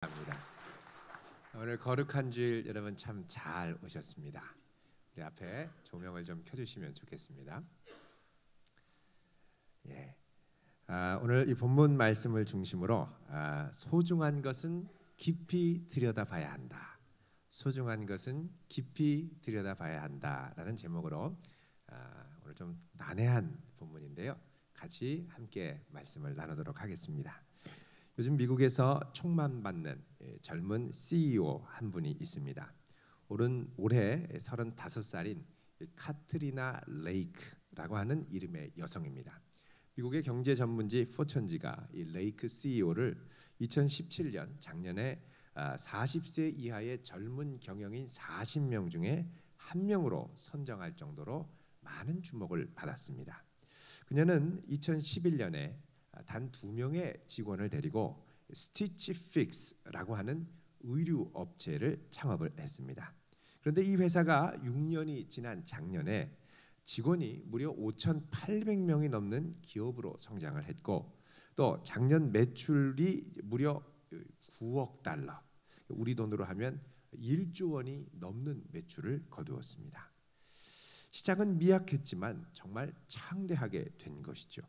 합니다. 오늘 거룩한 주일 여러분 참 잘 오셨습니다. 우리 앞에 조명을 좀 켜주시면 좋겠습니다. 오늘 이 본문 말씀을 중심으로 소중한 것은 깊이 들여다봐야 한다. 소중한 것은 깊이 들여다봐야 한다라는 제목으로 오늘 좀 난해한 본문인데요. 같이 함께 말씀을 나누도록 하겠습니다. 요즘 미국에서 총만 받는 젊은 CEO 한 분이 있습니다. 올해 35살인 카트리나 레이크라고 하는 이름의 여성입니다. 미국의 경제 전문지 포천지가 이 레이크 CEO를 2017년 작년에 40세 이하의 젊은 경영인 40명 중에 한 명으로 선정할 정도로 많은 주목을 받았습니다. 그녀는 2011년에 단 2명의 직원을 데리고 스티치 픽스라고 하는 의류 업체를 창업을 했습니다. 그런데 이 회사가 6년이 지난 작년에 직원이 무려 5,800명이 넘는 기업으로 성장을 했고, 또 작년 매출이 무려 9억 달러, 우리 돈으로 하면 1조 원이 넘는 매출을 거두었습니다. 시작은 미약했지만 정말 창대하게 된 것이죠.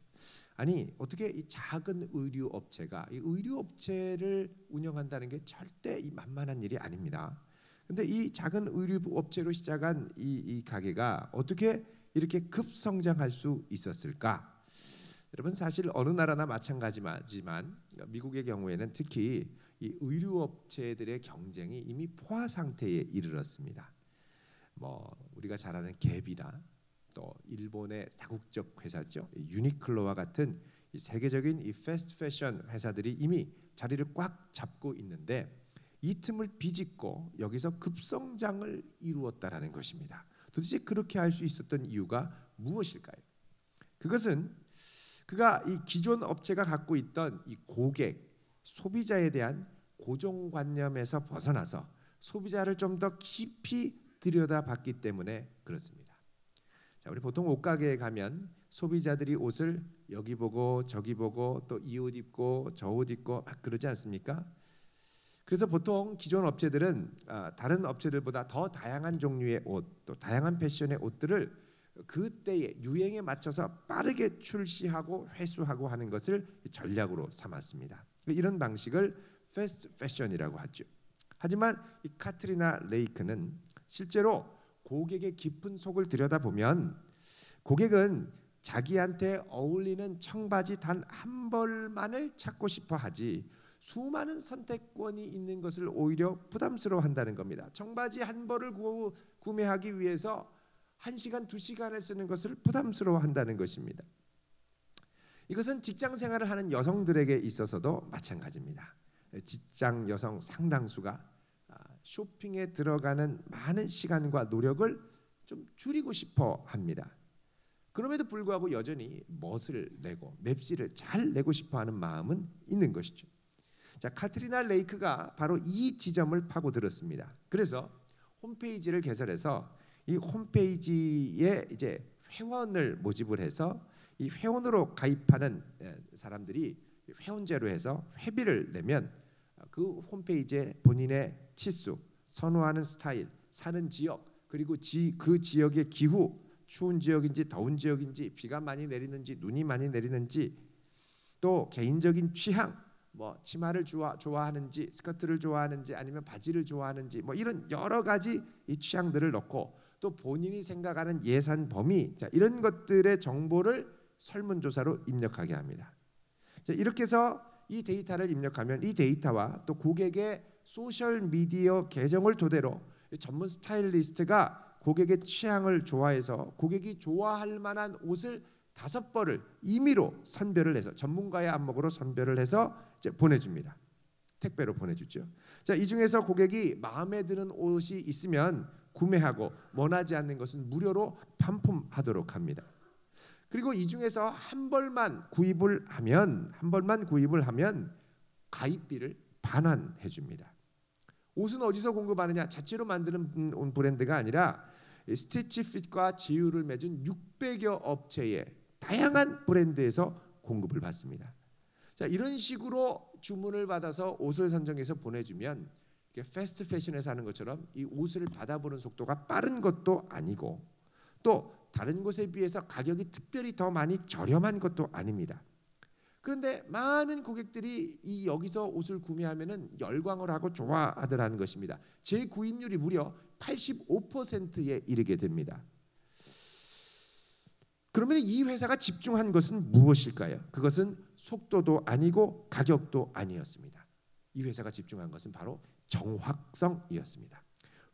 아니, 어떻게 이 작은 의류 업체가 이 의류 업체를 운영한다는 게 절대 이 만만한 일이 아닙니다. 근데 이 작은 의류 업체로 시작한 이 가게가 어떻게 이렇게 급성장할 수 있었을까? 여러분, 사실 어느 나라나 마찬가지지만 미국의 경우에는 특히 이 의류 업체들의 경쟁이 이미 포화 상태에 이르렀습니다. 우리가 잘 아는 갭이나 또 일본의 다국적 회사죠, 유니클로와 같은 이 세계적인 이 패스트 패션 회사들이 이미 자리를 꽉 잡고 있는데, 이 틈을 비집고 여기서 급성장을 이루었다라는 것입니다. 도대체 그렇게 할 수 있었던 이유가 무엇일까요? 그것은 그가 이 기존 업체가 갖고 있던 이 고객, 소비자에 대한 고정관념에서 벗어나서 소비자를 좀 더 깊이 들여다봤기 때문에 그렇습니다. 자, 우리 보통 옷가게에 가면 소비자들이 옷을 여기 보고 저기 보고 또 이 옷 입고 저 옷 입고 막 그러지 않습니까? 그래서 보통 기존 업체들은 다른 업체들보다 더 다양한 종류의 옷, 또 다양한 패션의 옷들을 그때의 유행에 맞춰서 빠르게 출시하고 회수하고 하는 것을 전략으로 삼았습니다. 이런 방식을 패스트 패션이라고 하죠. 하지만 이 카트리나 레이크는 실제로 고객의 깊은 속을 들여다보면 고객은 자기한테 어울리는 청바지 단 한 벌만을 찾고 싶어 하지 수많은 선택권이 있는 것을 오히려 부담스러워한다는 겁니다. 청바지 한 벌을 구매하기 위해서 1시간, 2시간을 쓰는 것을 부담스러워한다는 것입니다. 이것은 직장 생활을 하는 여성들에게 있어서도 마찬가지입니다. 직장 여성 상당수가 쇼핑에 들어가는 많은 시간과 노력을 좀 줄이고 싶어 합니다. 그럼에도 불구하고 여전히 멋을 내고 맵시를 잘 내고 싶어 하는 마음은 있는 것이죠. 자, 카트리나 레이크가 바로 이 지점을 파고들었습니다. 그래서 홈페이지를 개설해서 이 홈페이지에 이제 회원을 모집을 해서 이 회원으로 가입하는 사람들이 회원제로 해서 회비를 내면 그 홈페이지에 본인의 치수, 선호하는 스타일, 사는 지역, 그리고 그 지역의 기후, 추운 지역인지 더운 지역인지, 비가 많이 내리는지 눈이 많이 내리는지, 또 개인적인 취향, 치마를 좋아하는지 스커트를 좋아하는지 아니면 바지를 좋아하는지 이런 여러 가지 이 취향들을 넣고, 또 본인이 생각하는 예산 범위, 이런 것들의 정보를 설문조사로 입력하게 합니다. 자, 이렇게 해서 이 데이터를 입력하면 이 데이터와 또 고객의 소셜 미디어 계정을 토대로 전문 스타일리스트가 고객의 취향을 좋아해서 고객이 좋아할 만한 옷을 5벌을 임의로 선별을 해서 전문가의 안목으로 선별을 해서 이제 보내줍니다. 택배로 보내주죠. 자, 이 중에서 고객이 마음에 드는 옷이 있으면 구매하고 원하지 않는 것은 무료로 반품하도록 합니다. 그리고 이 중에서 한 벌만 구입을 하면 가입비를 반환해 줍니다. 옷은 어디서 공급하느냐? 자체로 만드는 브랜드가 아니라 스티치핏과 제휴를 맺은 600여 업체의 다양한 브랜드에서 공급을 받습니다. 자, 이런 식으로 주문을 받아서 옷을 선정해서 보내주면 패스트 패션에서 하는 것처럼 이 옷을 받아보는 속도가 빠른 것도 아니고 또 다른 곳에 비해서 가격이 특별히 더 많이 저렴한 것도 아닙니다. 그런데 많은 고객들이 이 여기서 옷을 구매하면은 열광을 하고 좋아하더라는 것입니다. 재구입률이 무려 85%에 이르게 됩니다. 그러면 이 회사가 집중한 것은 무엇일까요? 그것은 속도도 아니고 가격도 아니었습니다. 이 회사가 집중한 것은 바로 정확성이었습니다.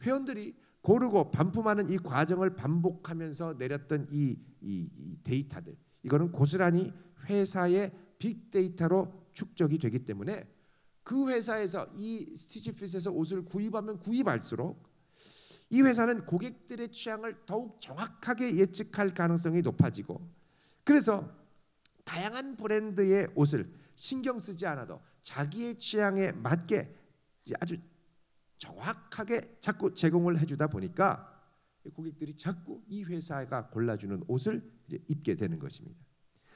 회원들이 고르고 반품하는 이 과정을 반복하면서 내렸던 이 데이터들, 이거는 고스란히 회사의 빅데이터로 축적이 되기 때문에 그 회사에서 이 스티치핏에서 옷을 구입하면 구입할수록 이 회사는 고객들의 취향을 더욱 정확하게 예측할 가능성이 높아지고, 그래서 다양한 브랜드의 옷을 신경 쓰지 않아도 자기의 취향에 맞게 아주 정확하게 자꾸 제공을 해주다 보니까 고객들이 자꾸 이 회사가 골라주는 옷을 이제 입게 되는 것입니다.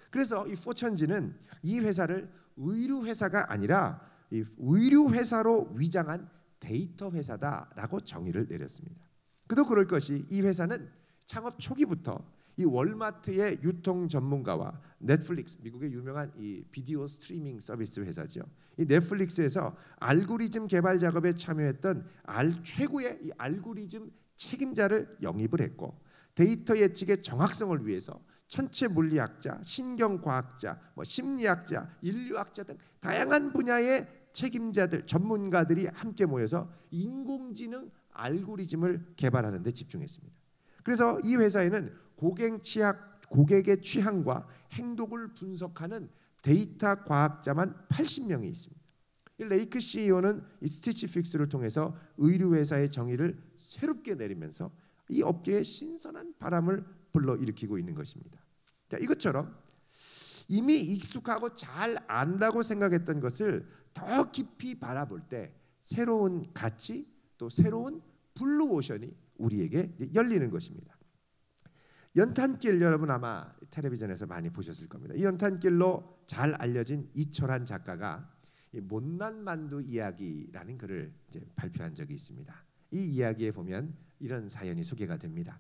그래서 이 포천지는 이 회사를 의류 회사가 아니라 이 의류 회사로 위장한 데이터 회사다라고 정의를 내렸습니다. 그도 그럴 것이 이 회사는 창업 초기부터 이 월마트의 유통 전문가와 넷플릭스, 미국의 유명한 이 비디오 스트리밍 서비스 회사죠. 이 넷플릭스에서 알고리즘 개발 작업에 참여했던 최고의 이 알고리즘 책임자를 영입을 했고, 데이터 예측의 정확성을 위해서 천체 물리학자, 신경과학자, 심리학자, 인류학자 등 다양한 분야의 책임자들, 전문가들이 함께 모여서 인공지능 알고리즘을 개발하는 데 집중했습니다. 그래서 이 회사에는 고객의 취향과 행동을 분석하는 데이터 과학자만 80명이 있습니다. 레이크 CEO는 이 스티치픽스를 통해서 의류 회사의 정의를 새롭게 내리면서 이 업계에 신선한 바람을 불러일으키고 있는 것입니다. 자, 이것처럼 이미 익숙하고 잘 안다고 생각했던 것을 더 깊이 바라볼 때 새로운 가치, 또 새로운 블루오션이 우리에게 열리는 것입니다. 연탄길, 여러분 아마 텔레비전에서 많이 보셨을 겁니다. 이 연탄길로 잘 알려진 이철환 작가가 못난 만두 이야기라는 글을 이제 발표한 적이 있습니다. 이 이야기에 보면 이런 사연이 소개가 됩니다.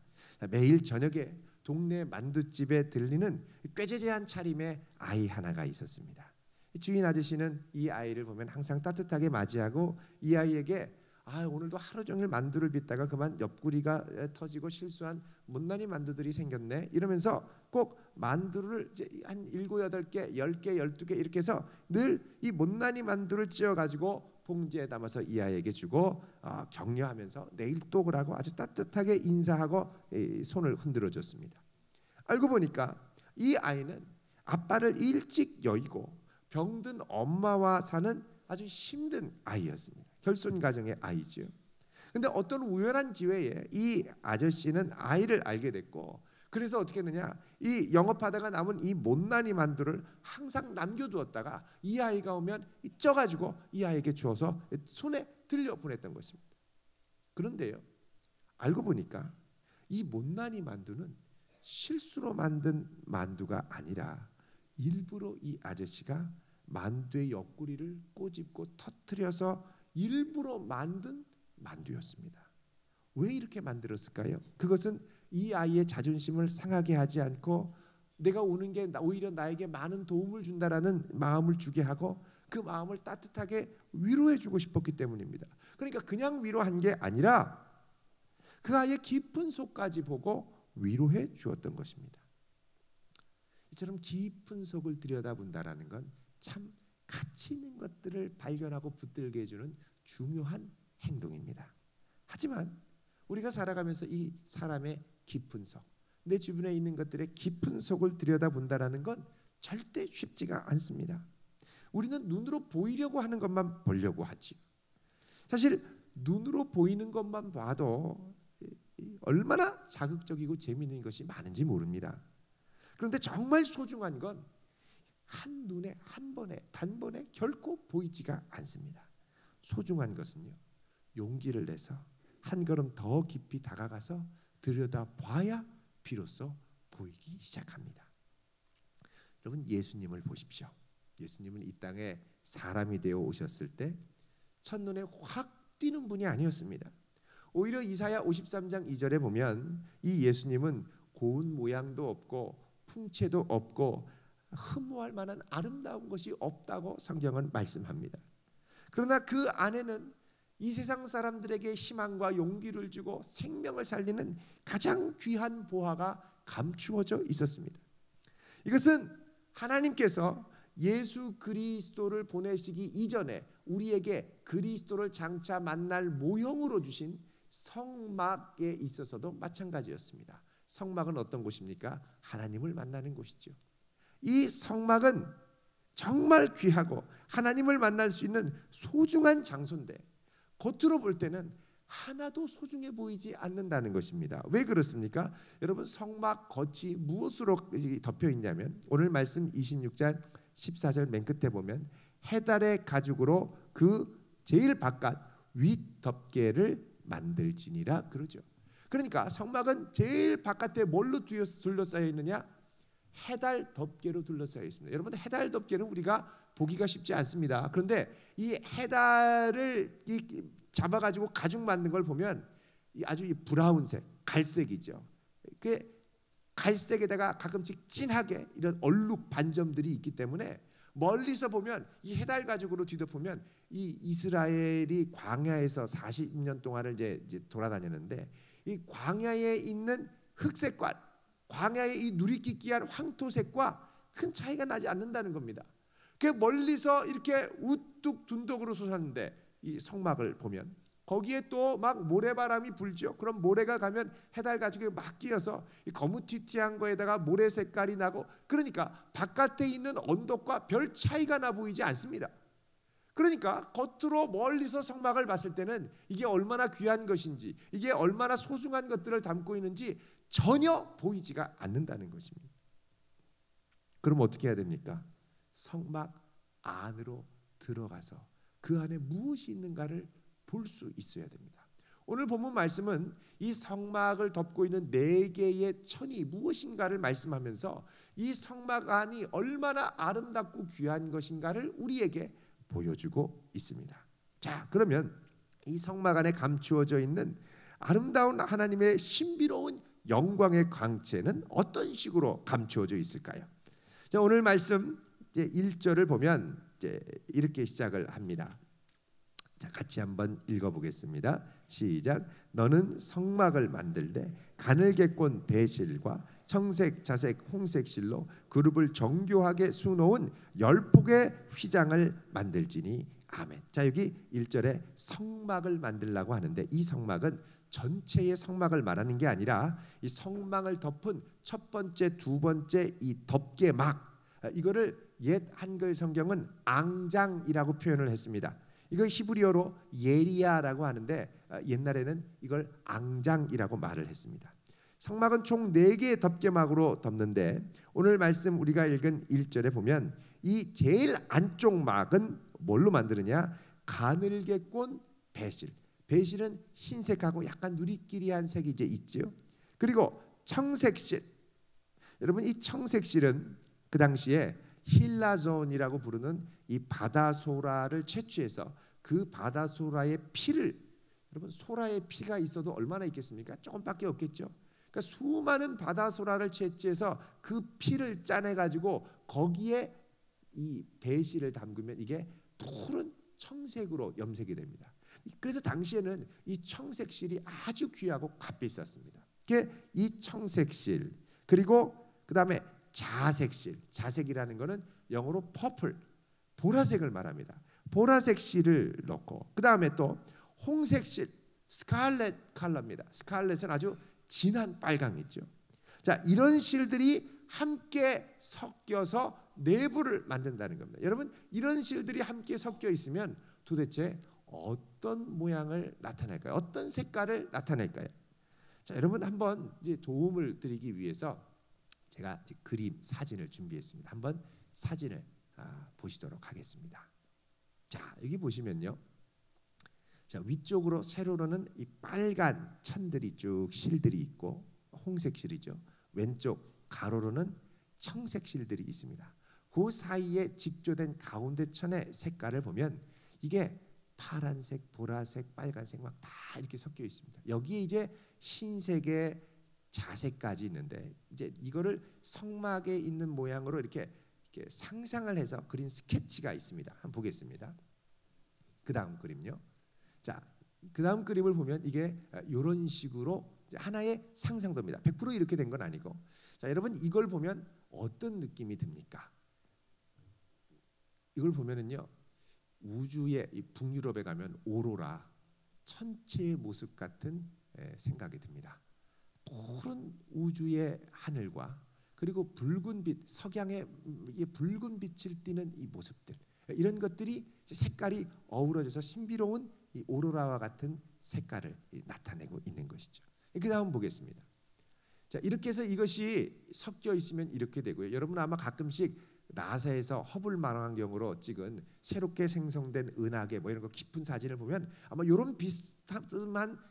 매일 저녁에 동네 만두집에 들리는 꾀죄죄한 차림의 아이 하나가 있었습니다. 주인 아저씨는 이 아이를 보면 항상 따뜻하게 맞이하고 이 아이에게 오늘도 하루 종일 만두를 빚다가 그만 옆구리가 터지고 실수한 못난이 만두들이 생겼네 이러면서 꼭 만두를 이제 한 7, 8개, 10개, 12개 이렇게 해서 늘 이 못난이 만두를 찧어가지고 봉지에 담아서 이 아이에게 주고 격려하면서 내일 또 오라고 아주 따뜻하게 인사하고 손을 흔들어 줬습니다. 알고 보니까 이 아이는 아빠를 일찍 여의고 병든 엄마와 사는 아주 힘든 아이였습니다. 결손 가정의 아이죠. 근데 어떤 우연한 기회에 이 아저씨는 아이를 알게 됐고, 그래서 어떻게 했느냐, 이 영업하다가 남은 이 못난이 만두를 항상 남겨두었다가 이 아이가 오면 쪄가지고 이 아이에게 주어서 손에 들려 보냈던 것입니다. 그런데요, 알고 보니까 이 못난이 만두는 실수로 만든 만두가 아니라 일부러 이 아저씨가 만두의 옆구리를 꼬집고 터뜨려서 일부러 만든 만두였습니다. 왜 이렇게 만들었을까요? 그것은 이 아이의 자존심을 상하게 하지 않고 내가 오는 게 오히려 나에게 많은 도움을 준다라는 마음을 주게 하고 그 마음을 따뜻하게 위로해 주고 싶었기 때문입니다. 그러니까 그냥 위로한 게 아니라 그 아이의 깊은 속까지 보고 위로해 주었던 것입니다. 이처럼 깊은 속을 들여다본다라는 건 참 가치 있는 것들을 발견하고 붙들게 해주는 중요한 행동입니다. 하지만 우리가 살아가면서 이 사람의 깊은 속, 내 주변에 있는 것들의 깊은 속을 들여다본다라는 건 절대 쉽지가 않습니다. 우리는 눈으로 보이려고 하는 것만 보려고 하지. 사실 눈으로 보이는 것만 봐도 얼마나 자극적이고 재미있는 것이 많은지 모릅니다. 그런데 정말 소중한 건 한눈에 한 번에 단번에 결코 보이지가 않습니다. 소중한 것은요, 용기를 내서 한 걸음 더 깊이 다가가서 들여다봐야 비로소 보이기 시작합니다. 여러분, 예수님을 보십시오. 예수님은 이 땅에 사람이 되어 오셨을 때 첫눈에 확 띄는 분이 아니었습니다. 오히려 이사야 53장 2절에 보면 이 예수님은 고운 모양도 없고 풍채도 없고 흠모할 만한 아름다운 것이 없다고 성경은 말씀합니다. 그러나 그 안에는 이 세상 사람들에게 희망과 용기를 주고 생명을 살리는 가장 귀한 보화가 감추어져 있었습니다. 이것은 하나님께서 예수 그리스도를 보내시기 이전에 우리에게 그리스도를 장차 만날 모형으로 주신 성막에 있어서도 마찬가지였습니다. 성막은 어떤 곳입니까? 하나님을 만나는 곳이죠. 이 성막은 정말 귀하고 하나님을 만날 수 있는 소중한 장소인데 겉으로 볼 때는 하나도 소중해 보이지 않는다는 것입니다. 왜 그렇습니까? 여러분, 성막 겉이 무엇으로 덮여 있냐면 오늘 말씀 26장 14절 맨 끝에 보면 해달의 가죽으로 그 제일 바깥 윗덮개를 만들지니라 그러죠. 그러니까 성막은 제일 바깥에 뭘로 둘러싸여 있느냐? 해달 덮개로 둘러싸여 있습니다. 여러분, 해달 덮개는 우리가 보기가 쉽지 않습니다. 그런데 이 해달을 잡아가지고 가죽 만든 걸 보면 아주 이 브라운색, 갈색이죠. 그 갈색에다가 가끔씩 진하게 이런 얼룩 반점들이 있기 때문에 멀리서 보면 이 해달 가죽으로 뒤덮으면 이 이스라엘이 광야에서 40년 동안을 이제 돌아다녔는데 이 광야에 있는 흑색과 광야의 이 누리끼끼한 황토색과 큰 차이가 나지 않는다는 겁니다. 그 멀리서 이렇게 우뚝 둔덕으로 솟았는데 이 성막을 보면 거기에 또 막 모래바람이 불죠. 그럼 모래가 가면 해달 가죽에 막 끼어서 이 거무튀튀한 거에다가 모래 색깔이 나고 그러니까 바깥에 있는 언덕과 별 차이가 나 보이지 않습니다. 그러니까 겉으로 멀리서 성막을 봤을 때는 이게 얼마나 귀한 것인지 이게 얼마나 소중한 것들을 담고 있는지 전혀 보이지가 않는다는 것입니다. 그럼 어떻게 해야 됩니까? 성막 안으로 들어가서 그 안에 무엇이 있는가를 볼 수 있어야 됩니다. 오늘 본문 말씀은 이 성막을 덮고 있는 4개의 천이 무엇인가를 말씀하면서 이 성막 안이 얼마나 아름답고 귀한 것인가를 우리에게 보여주고 있습니다. 자, 그러면 이 성막 안에 감추어져 있는 아름다운 하나님의 신비로운 영광의 광채는 어떤 식으로 감추어져 있을까요? 자, 오늘 말씀 이제 1절을 보면 이제 이렇게 시작을 합니다. 자, 같이 한번 읽어보겠습니다. 시작. 너는 성막을 만들되 가늘게 꼰 배실과 청색, 자색, 홍색 실로 그룹을 정교하게 수놓은 10폭의 휘장을 만들지니 아멘. 자, 여기 1절에 성막을 만들라고 하는데 이 성막은 전체의 성막을 말하는 게 아니라 이 성막을 덮은 첫 번째, 두 번째 이 덮개막, 이거를 옛 한글 성경은 앙장이라고 표현을 했습니다. 이거 히브리어로 예리야라고 하는데 옛날에는 이걸 앙장이라고 말을 했습니다. 성막은 총 4개의 덮개막으로 덮는데 오늘 말씀 우리가 읽은 1절에 보면 이 제일 안쪽 막은 뭘로 만드느냐? 가늘게 꼰 배실. 배실은 흰색하고 약간 누리끼리한 색이 이제 있죠. 그리고 청색실. 여러분, 이 청색실은 그 당시에 힐라존이라고 부르는 이 바다소라를 채취해서 그 바다소라의 피를, 여러분 소라의 피가 있어도 얼마나 있겠습니까? 조금밖에 없겠죠. 그러니까 수많은 바다소라를 채취해서 그 피를 짜내 가지고 거기에 이 배실을 담그면 이게 푸른 청색으로 염색이 됩니다. 그래서 당시에는 이 청색실이 아주 귀하고 값비쌌습니다. 이 청색실, 그리고 그 다음에 자색실, 자색이라는 것은 영어로 퍼플, 보라색을 말합니다. 보라색 실을 넣고 그 다음에 또 홍색실, 스칼렛 컬러입니다. 스칼렛은 아주 진한 빨강이죠. 자, 이런 실들이 함께 섞여서 내부를 만든다는 겁니다. 여러분, 이런 실들이 함께 섞여 있으면 도대체 어떤 모양을 나타낼까요? 어떤 색깔을 나타낼까요? 자, 여러분 한번 이제 도움을 드리기 위해서 제가 그림 사진을 준비했습니다. 한번 사진을 보시도록 하겠습니다. 자, 여기 보시면요. 자, 위쪽으로 세로로는 이 빨간 천들이 쭉 실들이 있고 홍색 실이죠. 왼쪽 가로로는 청색 실들이 있습니다. 그 사이에 직조된 가운데 천의 색깔을 보면 이게 파란색, 보라색, 빨간색 막 다 이렇게 섞여 있습니다. 여기에 이제 흰색의 자색까지 있는데 이제 이거를 성막에 있는 모양으로 이렇게 상상을 해서 그린 스케치가 있습니다. 한번 보겠습니다. 그 다음 그림요. 자, 그 다음 그림을 보면 이게 이런 식으로 하나의 상상도입니다. 100% 이렇게 된 건 아니고. 자, 여러분 이걸 보면 어떤 느낌이 듭니까? 이걸 보면은요, 우주의 이 북유럽에 가면 오로라 천체의 모습 같은 생각이 듭니다. 푸른 우주의 하늘과 그리고 붉은 빛, 석양의 붉은 빛을 띠는 이 모습들, 이런 것들이 색깔이 어우러져서 신비로운 이 오로라와 같은 색깔을 나타내고 있는 것이죠. 그 다음 보겠습니다. 자, 이렇게 해서 이것이 섞여 있으면 이렇게 되고요. 여러분 아마 가끔씩 나사에서 허블 망원경으로 찍은 새롭게 생성된 은하계 뭐 이런 거 깊은 사진을 보면 아마 이런 비슷한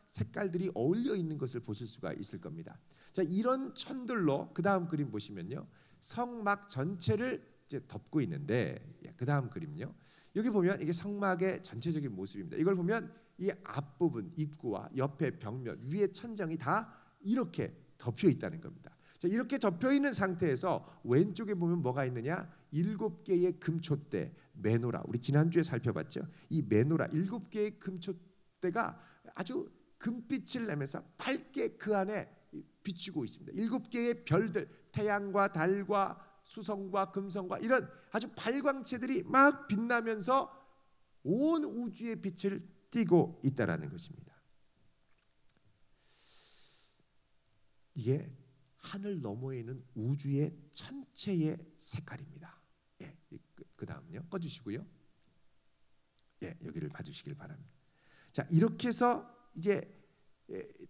색깔들이 어울려 있는 것을 보실 수가 있을 겁니다. 자, 이런 천들로 그 다음 그림 보시면요, 성막 전체를 이제 덮고 있는데, 그 다음 그림요. 여기 보면 이게 성막의 전체적인 모습입니다. 이걸 보면 이 앞부분 입구와 옆에 벽면, 위에 천장이 다 이렇게 덮여 있다는 겁니다. 자, 이렇게 덮여 있는 상태에서 왼쪽에 보면 뭐가 있느냐? 7개의 금촛대, 메노라. 우리 지난주에 살펴봤죠. 이 메노라 7개의 금촛대가 아주 금빛을 내면서 밝게 그 안에 비추고 있습니다. 7개의 별들, 태양과 달과 수성과 금성과 이런 아주 발광체들이 막 빛나면서 온 우주의 빛을 띠고 있다라는 것입니다. 이게 하늘 너머에 있는 우주의 전체의 색깔입니다. 예, 그 다음요. 꺼주시고요. 예, 여기를 봐주시길 바랍니다. 자, 이렇게 해서 이제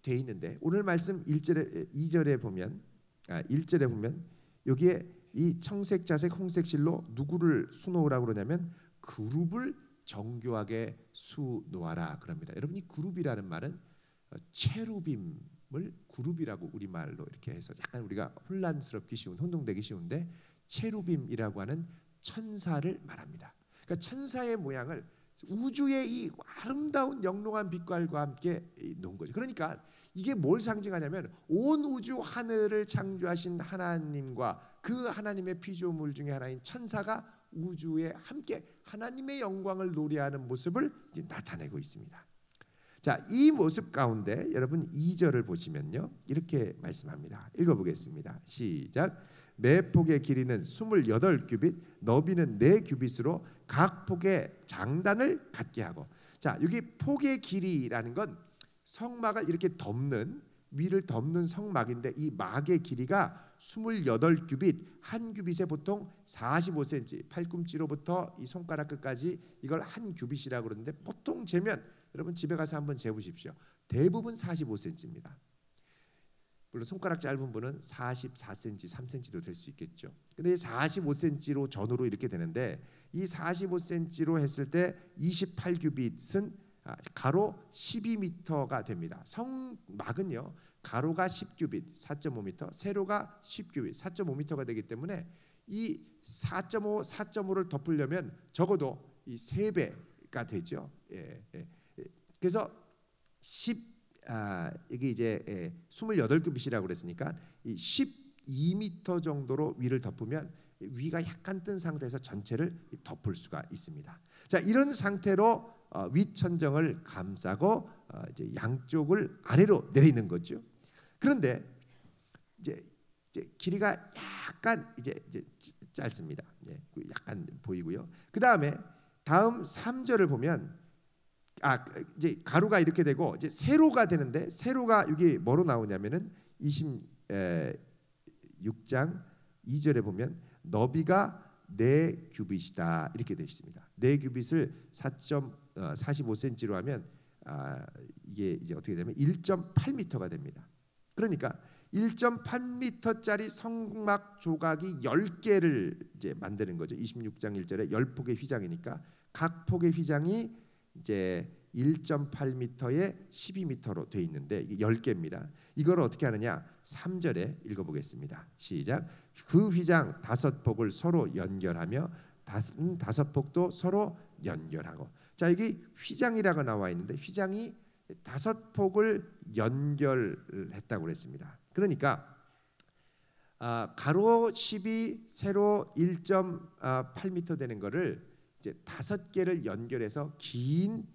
돼 있는데 오늘 말씀 1절에 2절에 보면 1절에 보면 여기에 이 청색, 자색, 홍색 실로 누구를 수놓으라고 그러냐면 그룹을 정교하게 수놓아라 그럽니다. 여러분 이 그룹이라는 말은 체루빔을 그룹이라고 우리말로 이렇게 해서 약간 우리가 혼란스럽기 쉬운, 혼동되기 쉬운데 체루빔이라고 하는 천사를 말합니다. 그러니까 천사의 모양을 우주의 이 아름다운 영롱한 빛깔과 함께 놓은 거죠. 그러니까 이게 뭘 상징하냐면 온 우주 하늘을 창조하신 하나님과 그 하나님의 피조물 중에 하나인 천사가 우주에 함께 하나님의 영광을 노래하는 모습을 이제 나타내고 있습니다. 자, 이 모습 가운데 여러분 2절을 보시면요, 이렇게 말씀합니다. 읽어보겠습니다. 시작. 매 폭의 길이는 28규빗, 너비는 4규빗으로 각 폭의 장단을 갖게 하고. 자, 여기 폭의 길이라는 건 성막을 이렇게 덮는, 위를 덮는 성막인데 이 막의 길이가 28규빗, 한 규빗에 보통 45cm, 팔꿈치로부터 이 손가락 끝까지 이걸 한 규빗이라고 그러는데 보통 재면 여러분 집에 가서 한번 재보십시오. 대부분 45cm입니다. 물론 손가락 짧은 분은 44cm, 3cm도 될 수 있겠죠. 근데 45cm로 전후로 이렇게 되는데 이 45cm로 했을 때 28규빗은 가로 12m가 됩니다. 성막은요, 가로가 10규빗, 4.5m, 세로가 10규빗, 4.5m가 되기 때문에 이 4.5, 4.5를 덮으려면 적어도 이 3배가 되죠. 그래서 이게 이제 28규빗이라고 그랬으니까 이 12m 정도로 위를 덮으면 위가 약간 뜬 상태에서 전체를 덮을 수가 있습니다. 자, 이런 상태로 윗천정을 감싸고 이제 양쪽을 아래로 내리는 거죠. 그런데 이제 길이가 약간 이제 짧습니다. 약간 보이고요. 그 다음에 다음 3절을 보면 이제 가로가 이렇게 되고 이제 세로가 되는데 세로가 이게 뭐로 나오냐면은 26장 2절에 보면 너비가 4규빗이다 이렇게 되어 있습니다. 4규빗을 4.45cm로 하면 이게 이제 어떻게 되냐면 1.8m가 됩니다. 그러니까 1.8m짜리 성막 조각이 10개를 이제 만드는 거죠. 26장 1절에 10폭의 휘장이니까 각 폭의 휘장이 이제 1.8m에 12m로 돼 있는데 이게 10개입니다. 이걸 어떻게 하느냐? 3절에 읽어보겠습니다. 시작. 그 휘장 5폭을 서로 연결하며 다섯 폭도 서로 연결하고. 자, 이게 휘장이라고 나와 있는데 휘장이 5폭을 연결했다고 그랬습니다. 그러니까 가로 12, 세로 1.8m 되는 거를 이제 5개를 연결해서 긴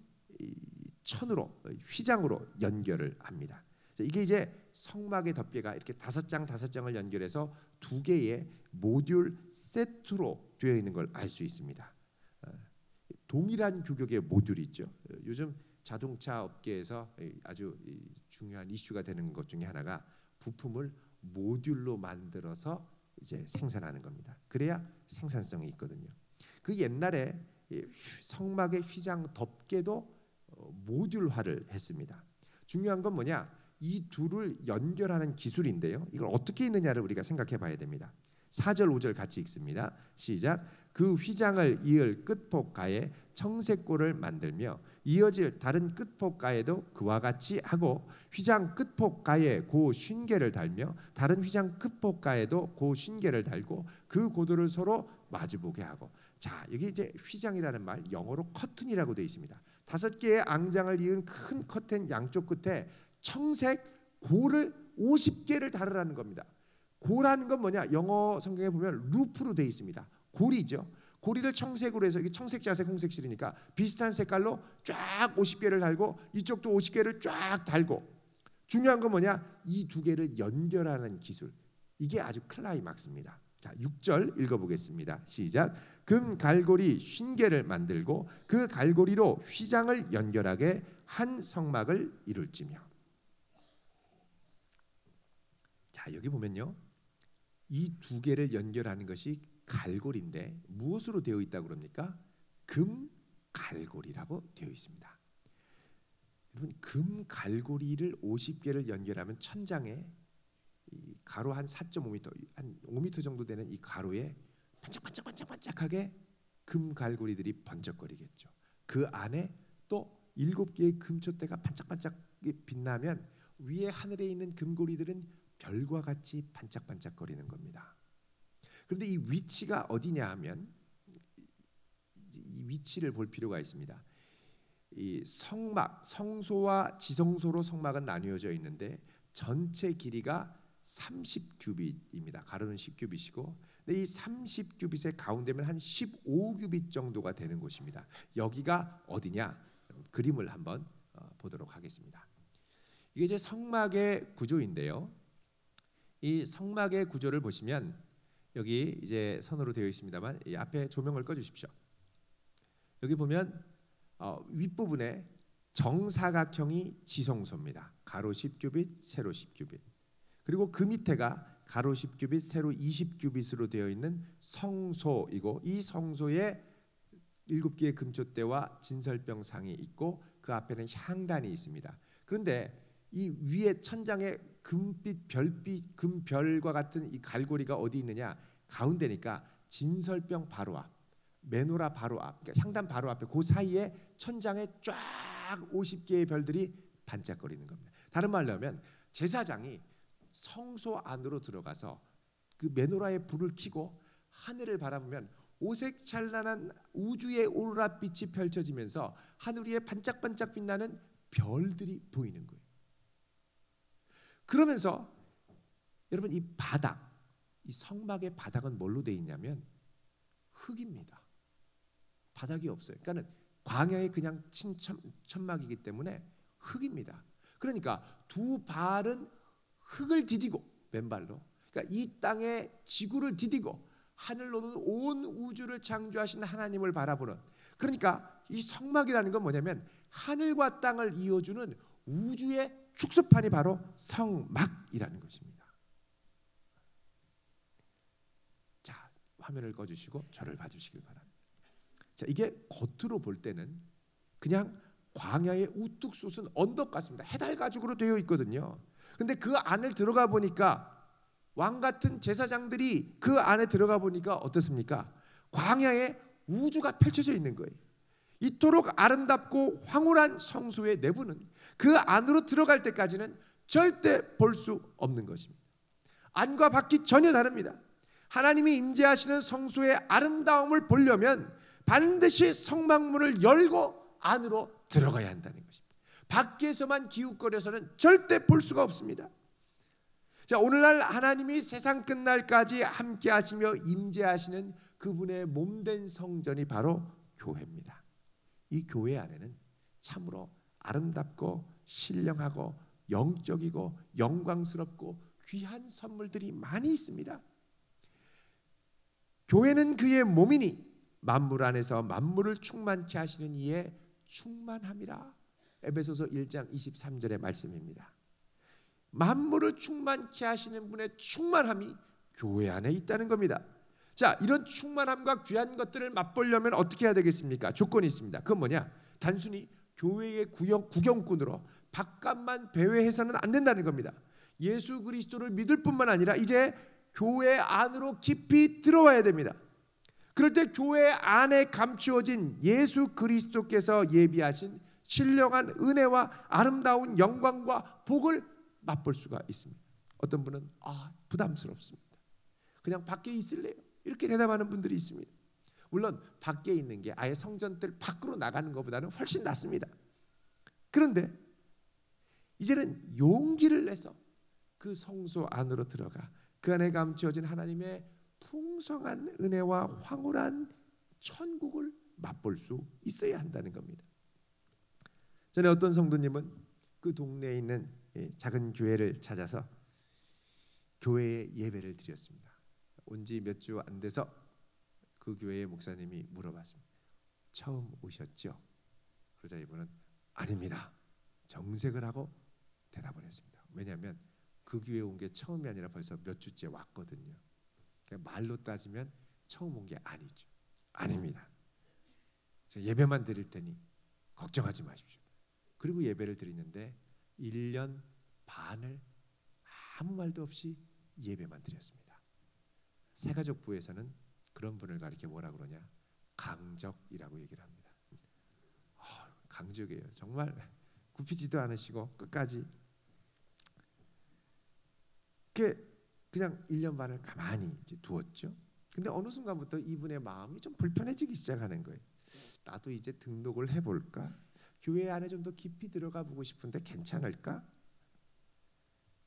천으로 휘장으로 연결을 합니다. 이게 이제 성막의 덮개가 이렇게 5장을 연결해서 2개의 모듈 세트로 되어 있는 걸 알 수 있습니다. 동일한 규격의 모듈이 있죠. 요즘 자동차 업계에서 아주 중요한 이슈가 되는 것 중에 하나가 부품을 모듈로 만들어서 이제 생산하는 겁니다. 그래야 생산성이 있거든요. 그 옛날에 성막의 휘장 덮개도 모듈화를 했습니다. 중요한 건 뭐냐? 이 둘을 연결하는 기술인데요. 이걸 어떻게 있느냐를 우리가 생각해 봐야 됩니다. 4절 5절 같이 읽습니다. 시작. 그 휘장을 이을 끝폭가에 청색골을 만들며 이어질 다른 끝폭가에도 그와 같이 하고 휘장 끝폭가에 고 쉰개를 달며 다른 휘장 끝폭가에도 고 쉰개를 달고 그 고도를 서로 마주보게 하고. 자, 여기 이제 휘장이라는 말 영어로 커튼이라고 되어 있습니다. 5개의 앙장을 이은 큰 커튼 양쪽 끝에 청색 고를 50개를 달으라는 겁니다. 고라는 건 뭐냐? 영어 성경에 보면 루프로 되어 있습니다. 고리죠. 고리를 청색으로 해서 이게 청색, 자색, 홍색, 실이니까 비슷한 색깔로 쫙 50개를 달고 이쪽도 50개를 쫙 달고. 중요한 건 뭐냐? 이 2개를 연결하는 기술. 이게 아주 클라이막스입니다. 자, 6절 읽어보겠습니다. 시작. 금 갈고리 50개를 만들고 그 갈고리로 휘장을 연결하게 한 성막을 이룰지며. 자, 여기 보면요, 이 2개를 연결하는 것이 갈고리인데 무엇으로 되어 있다고 그럽니까? 금 갈고리라고 되어 있습니다. 여러분, 금 갈고리를 50개를 연결하면 천장에 이 가로 한 4.5m, 한 5m 정도 되는 이 가로에 반짝반짝하게 금 갈고리들이 번쩍거리겠죠. 그 안에 또 7개의 금촛대가 반짝반짝 빛나면 위에 하늘에 있는 금고리들은 별과 같이 반짝반짝거리는 겁니다. 그런데 이 위치가 어디냐 하면 이 위치를 볼 필요가 있습니다. 이 성막, 성소와 지성소로 성막은 나뉘어져 있는데 전체 길이가 30규빗입니다. 가로는 10규빗이고, 근데 이 30규빗의 가운데면 한 15규빗 정도가 되는 곳입니다. 여기가 어디냐? 그림을 한번 보도록 하겠습니다. 이게 이제 성막의 구조인데요. 이 성막의 구조를 보시면 여기 이제 선으로 되어 있습니다만 이 앞에 조명을 꺼주십시오. 여기 보면 윗부분에 정사각형이 지성소입니다. 가로 10규빗, 세로 10규빗. 그리고 그 밑에가 가로 10규빗, 세로 20규빗으로 되어 있는 성소이고, 이 성소에 7개의 금촛대와 진설병상이 있고 그 앞에는 향단이 있습니다. 그런데 이 위에 천장에 금빛, 별빛, 금별과 같은 이 갈고리가 어디 있느냐? 가운데니까 진설병 바로 앞, 메노라 바로 앞, 그러니까 향단 바로 앞에 그 사이에 천장에 쫙 50개의 별들이 반짝거리는 겁니다. 다른 말로 하면 제사장이 성소 안으로 들어가서 그 메노라의 불을 켜고 하늘을 바라보면 오색찬란한 우주의 오로라빛이 펼쳐지면서 하늘 위에 반짝반짝 빛나는 별들이 보이는 거예요. 그러면서 여러분, 이 바닥, 이 성막의 바닥은 뭘로 되어 있냐면 흙입니다. 바닥이 없어요. 그러니까는 광야에 그냥 친 천막이기 때문에 흙입니다. 그러니까 두 발은 흙을 디디고, 맨발로, 그러니까 이 땅에 지구를 디디고 하늘로는 온 우주를 창조하신 하나님을 바라보는, 그러니까 이 성막이라는 건 뭐냐면 하늘과 땅을 이어주는 우주의 축소판이 바로 성막이라는 것입니다. 자, 화면을 꺼주시고 저를 봐주시길 바랍니다. 자, 이게 겉으로 볼 때는 그냥 광야에 우뚝 솟은 언덕 같습니다. 해달 가죽으로 되어 있거든요. 근데 그 안을 들어가 보니까 왕 같은 제사장들이 그 안에 들어가 보니까 어떻습니까? 광야에 우주가 펼쳐져 있는 거예요. 이토록 아름답고 황홀한 성소의 내부는 그 안으로 들어갈 때까지는 절대 볼 수 없는 것입니다. 안과 밖이 전혀 다릅니다. 하나님이 임재하시는 성소의 아름다움을 보려면 반드시 성막문을 열고 안으로 들어가야 한다는 것입니다. 밖에서만 기웃거려서는 절대 볼 수가 없습니다. 자, 오늘날 하나님이 세상 끝날까지 함께 하시며 임재하시는 그분의 몸된 성전이 바로 교회입니다. 이 교회 안에는 참으로 아름답고 신령하고 영적이고 영광스럽고 귀한 선물들이 많이 있습니다. 교회는 그의 몸이니 만물 안에서 만물을 충만케 하시는 이의 충만함이라. 에베소서 1장 23절의 말씀입니다. 만물을 충만케 하시는 분의 충만함이 교회 안에 있다는 겁니다. 자, 이런 충만함과 귀한 것들을 맛보려면 어떻게 해야 되겠습니까? 조건이 있습니다. 그건 뭐냐? 단순히 교회의 구경꾼으로 바깥만 배회해서는 안 된다는 겁니다. 예수 그리스도를 믿을 뿐만 아니라 이제 교회 안으로 깊이 들어와야 됩니다. 그럴 때 교회 안에 감추어진 예수 그리스도께서 예비하신 신령한 은혜와 아름다운 영광과 복을 맛볼 수가 있습니다. 어떤 분은 부담스럽습니다. 그냥 밖에 있을래요. 이렇게 대답하는 분들이 있습니다. 물론 밖에 있는 게 아예 성전들 밖으로 나가는 것보다는 훨씬 낫습니다. 그런데 이제는 용기를 내서 그 성소 안으로 들어가 그 안에 감추어진 하나님의 풍성한 은혜와 황홀한 천국을 맛볼 수 있어야 한다는 겁니다. 전에 어떤 성도님은 그 동네에 있는 작은 교회를 찾아서 교회에 예배를 드렸습니다. 온 지 몇 주 안 돼서 그 교회의 목사님이 물어봤습니다. 처음 오셨죠? 그러자 이분은 아닙니다. 정색을 하고 대답을 했습니다. 왜냐하면 그 교회에 온 게 처음이 아니라 벌써 몇 주째 왔거든요. 그러니까 말로 따지면 처음 온 게 아니죠. 아닙니다. 제가 예배만 드릴 테니 걱정하지 마십시오. 그리고 예배를 드리는데 1년 반을 아무 말도 없이 예배만 드렸습니다. 새가족부에서는 그런 분을 가리켜 뭐라 그러냐? 강적이라고 얘기를 합니다. 강적이에요. 정말 굽히지도 않으시고 끝까지 그냥 1년 반을 가만히 이제 두었죠. 근데 어느 순간부터 이분의 마음이 좀 불편해지기 시작하는 거예요. 나도 이제 등록을 해볼까? 교회 안에 좀 더 깊이 들어가 보고 싶은데 괜찮을까?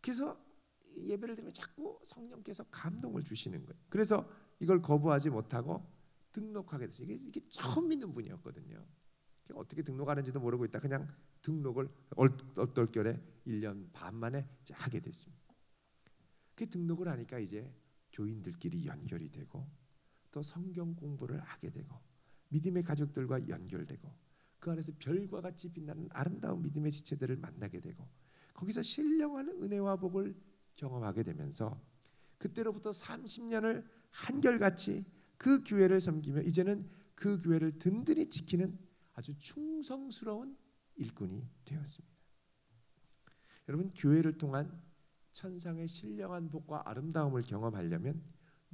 그래서 예배를 드리면 자꾸 성령께서 감동을 주시는 거예요. 그래서 이걸 거부하지 못하고 등록하게 됐어요. 이게 처음 믿는 분이었거든요. 어떻게 등록하는지도 모르고 있다 그냥 등록을 얼떨결에 1년 반 만에 이제 하게 됐습니다. 그 등록을 하니까 이제 교인들끼리 연결이 되고 또 성경 공부를 하게 되고 믿음의 가족들과 연결되고 그 안에서 별과 같이 빛나는 아름다운 믿음의 지체들을 만나게 되고 거기서 신령한 은혜와 복을 경험하게 되면서 그때로부터 30년을 한결같이 그 교회를 섬기며 이제는 그 교회를 든든히 지키는 아주 충성스러운 일꾼이 되었습니다. 여러분, 교회를 통한 천상의 신령한 복과 아름다움을 경험하려면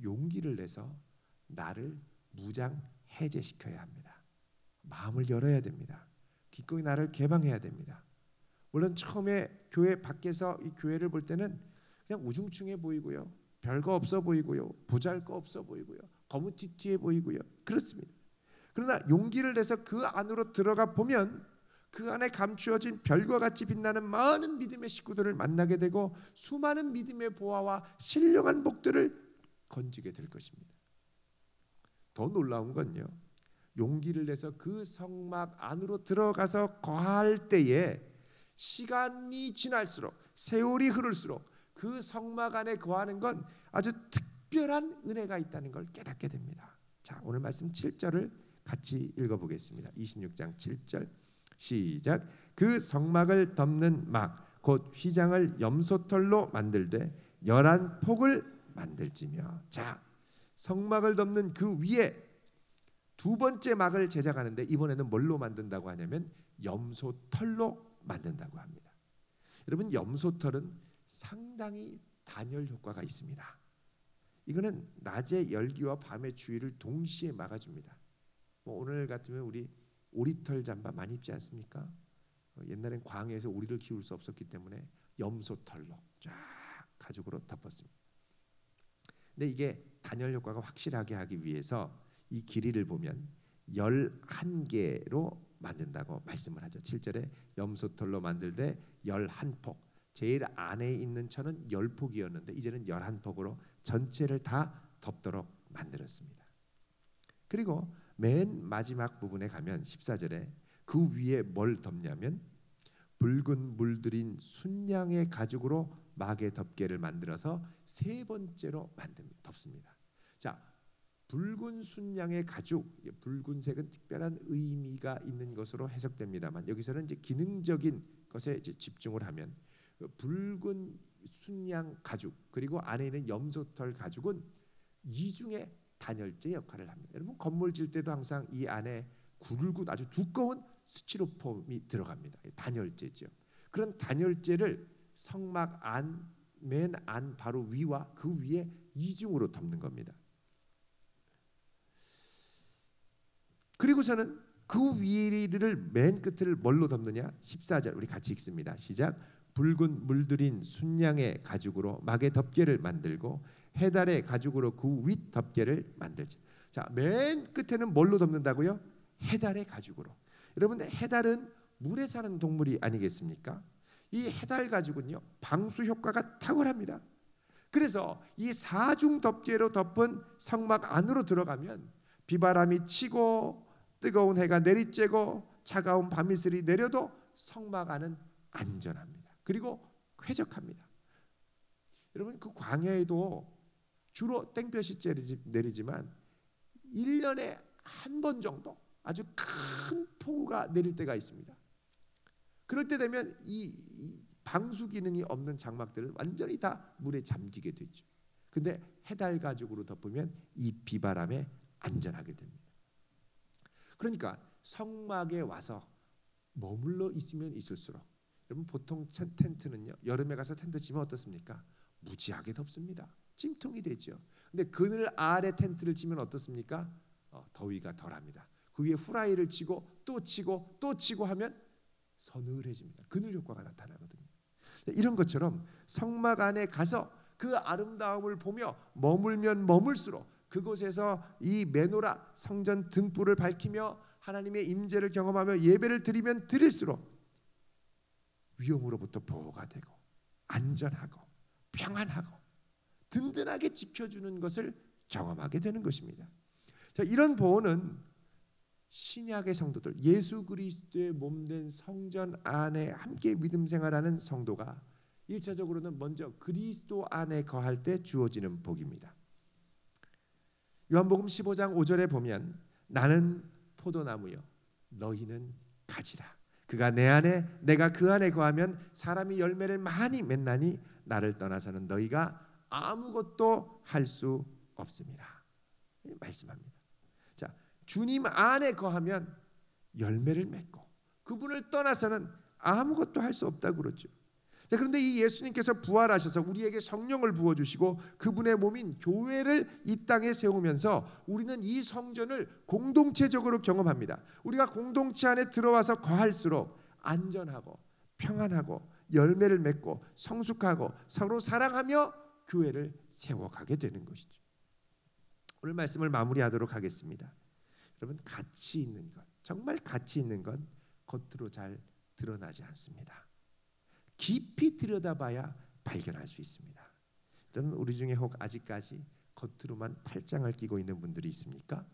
용기를 내서 나를 무장 해제시켜야 합니다. 마음을 열어야 됩니다. 기꺼이 나를 개방해야 됩니다. 물론 처음에 교회 밖에서 이 교회를 볼 때는 그냥 우중충해 보이고요, 별거 없어 보이고요, 보잘것없어 보이고요, 거무튀튀해 보이고요, 그렇습니다. 그러나 용기를 내서 그 안으로 들어가 보면 그 안에 감추어진 별과 같이 빛나는 많은 믿음의 식구들을 만나게 되고 수많은 믿음의 보화와 신령한 복들을 건지게 될 것입니다. 더 놀라운 건요, 용기를 내서 그 성막 안으로 들어가서 거할 때에 시간이 지날수록 세월이 흐를수록 그 성막 안에 거하는 건 아주 특별한 은혜가 있다는 걸 깨닫게 됩니다. 자, 오늘 말씀 7절을 같이 읽어보겠습니다. 26장 7절 시작. 그 성막을 덮는 막 곧 휘장을 염소털로 만들되 11폭을 만들지며. 자, 성막을 덮는 그 위에 두 번째 막을 제작하는데 이번에는 뭘로 만든다고 하냐면 염소털로 만든다고 합니다. 여러분, 염소털은 상당히 단열 효과가 있습니다. 이거는 낮의 열기와 밤의 주위를 동시에 막아줍니다. 오늘 같으면 우리 오리털 잠바 많이 입지 않습니까? 옛날엔 광야에서 오리를 키울 수 없었기 때문에 염소털로 쫙 가죽으로 덮었습니다. 근데 이게 단열 효과가 확실하게 하기 위해서 이 길이를 보면 11개로 만든다고 말씀을 하죠. 7절에 염소털로 만들되 11폭, 제일 안에 있는 천은 10폭이었는데 이제는 11폭으로 전체를 다 덮도록 만들었습니다. 그리고 맨 마지막 부분에 가면 14절에 그 위에 뭘 덮냐면 붉은 물들인 순양의 가죽으로 막의 덮개를 만들어서 세 번째로 덮습니다. 자, 붉은 순양의 가죽, 붉은색은 특별한 의미가 있는 것으로 해석됩니다만 여기서는 이제 기능적인 것에 이제 집중을 하면 붉은 순양 가죽 그리고 안에 있는 염소털 가죽은 이중의 단열재 역할을 합니다. 여러분 건물 질 때도 항상 이 안에 굵은 아주 두꺼운 스티로폼이 들어갑니다. 단열재죠. 그런 단열재를 성막 안, 맨 안 바로 위와 그 위에 이중으로 덮는 겁니다. 그리고서는 그 위를 맨 끝을 뭘로 덮느냐? 14절 우리 같이 읽습니다. 시작. 붉은 물들인 순양의 가죽으로 막의 덮개를 만들고 해달의 가죽으로 그 윗 덮개를 만들지. 자, 맨 끝에는 뭘로 덮는다고요? 해달의 가죽으로. 여러분 해달은 물에 사는 동물이 아니겠습니까? 이 해달 가죽은요 방수 효과가 탁월합니다. 그래서 이 사중 덮개로 덮은 성막 안으로 들어가면 비바람이 치고 뜨거운 해가 내리쬐고 차가운 밤이슬이 내려도 성막 안은 안전합니다. 그리고 쾌적합니다. 여러분 그 광야에도 주로 땡볕이 내리지만 1년에 한 번 정도 아주 큰 폭우가 내릴 때가 있습니다. 그럴 때 되면 이 방수 기능이 없는 장막들은 완전히 다 물에 잠기게 되죠. 근데 해달 가죽으로 덮으면 이 비바람에 안전하게 됩니다. 그러니까 성막에 와서 머물러 있으면 있을수록 여러분 보통 텐트는요 여름에 가서 텐트 치면 어떻습니까? 무지하게 덥습니다. 찜통이 되죠. 근데 그늘 아래 텐트를 치면 어떻습니까? 더위가 덜합니다. 그 위에 후라이를 치고 또 치고 또 치고 하면 서늘해집니다. 그늘 효과가 나타나거든요. 이런 것처럼 성막 안에 가서 그 아름다움을 보며 머물면 머물수록 그곳에서 이 메노라 성전 등불을 밝히며 하나님의 임재를 경험하며 예배를 드리면 드릴수록 위험으로부터 보호가 되고 안전하고 평안하고 든든하게 지켜주는 것을 경험하게 되는 것입니다. 자, 이런 보호는 신약의 성도들, 예수 그리스도의 몸된 성전 안에 함께 믿음 생활하는 성도가 1차적으로는 먼저 그리스도 안에 거할 때 주어지는 복입니다. 요한복음 15장 5절에 보면 나는 포도나무요 너희는 가지라. 그가 내 안에 내가 그 안에 거하면 사람이 열매를 많이 맺나니 나를 떠나서는 너희가 아무것도 할 수 없습니다. 말씀합니다. 자, 주님 안에 거하면 열매를 맺고 그분을 떠나서는 아무것도 할 수 없다고 그러죠. 자, 그런데 이 예수님께서 부활하셔서 우리에게 성령을 부어주시고 그분의 몸인 교회를 이 땅에 세우면서 우리는 이 성전을 공동체적으로 경험합니다. 우리가 공동체 안에 들어와서 거할수록 안전하고 평안하고 열매를 맺고 성숙하고 서로 사랑하며 교회를 세워가게 되는 것이죠. 오늘 말씀을 마무리하도록 하겠습니다. 여러분 가치 있는 것, 정말 가치 있는 건 겉으로 잘 드러나지 않습니다. 깊이 들여다봐야 발견할 수 있습니다. 여러분 우리 중에 혹 아직까지 겉으로만 팔짱을 끼고 있는 분들이 있습니까?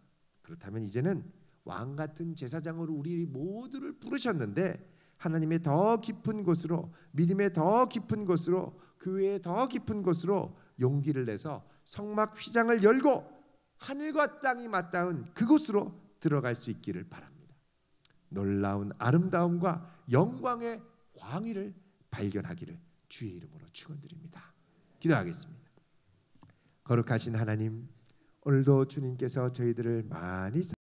그렇다면 이제는 왕 같은 제사장으로 우리 모두를 부르셨는데 하나님의 더 깊은 곳으로, 믿음의 더 깊은 곳으로, 교회의 더 깊은 곳으로 용기를 내서 성막 휘장을 열고 하늘과 땅이 맞닿은 그곳으로 들어갈 수 있기를 바랍니다. 놀라운 아름다움과 영광의 광의를 발견하기를 주의 이름으로 축원드립니다. 기도하겠습니다. 거룩하신 하나님, 오늘도 주님께서 저희들을 많이